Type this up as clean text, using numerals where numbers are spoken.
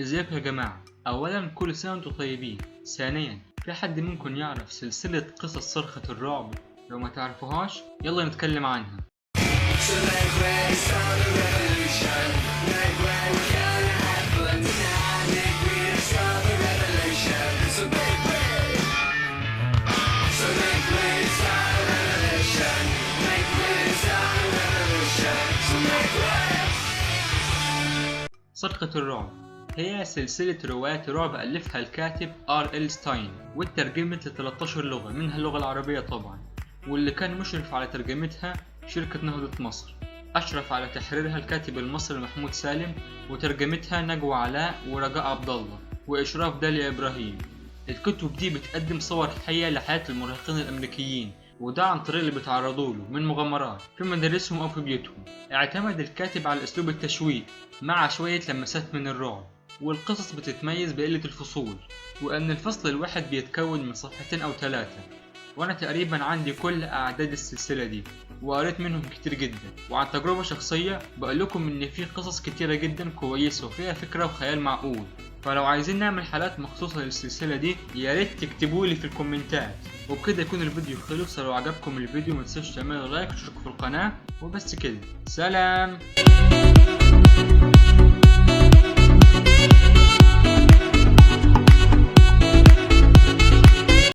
ازيكم يا جماعة؟ أولا كل سنة وانتم طيبين. ثانيا في حد منكم يعرف سلسلة قصص صرخة الرعب؟ لو ما تعرفوهاش يلا نتكلم عنها. صرخة الرعب هي سلسلة روايات رعب ألفها الكاتب R.L. ستاين واترجمت ل 13 لغة منها اللغة العربية طبعا، واللي كان مشرف على ترجمتها شركة نهضة مصر. أشرف على تحريرها الكاتب المصري محمود سالم، وترجمتها نجوى علاء ورجاء عبد الله، وإشراف داليا إبراهيم. الكتب دي بتقدم صور حية لحياة المراهقين الأمريكيين، وده عن طريق اللي بيتعرضوا له من مغامرات في مدارسهم أو في بيوتهم. اعتمد الكاتب على أسلوب التشويق مع شوية لمسات من الرعب، والقصص بتتميز بقلة الفصول، وأن الفصل الواحد بيتكون من صفحتين أو 3. وأنا تقريبا عندي كل أعداد السلسلة دي وقريت منهم كتير جدا، وعن تجربة شخصية بقول لكم إن في قصص كتيرة جدا كويسة وفيها فكرة وخيال معقول. فلو عايزين نعمل حلقات مخصوصة للسلسلة دي ياريت تكتبولي في الكومنتات. وبكده يكون الفيديو خلص. لو عجبكم الفيديو متنسوش تعملوا لايك وتشتركوا في القناة، وبس كده، سلام.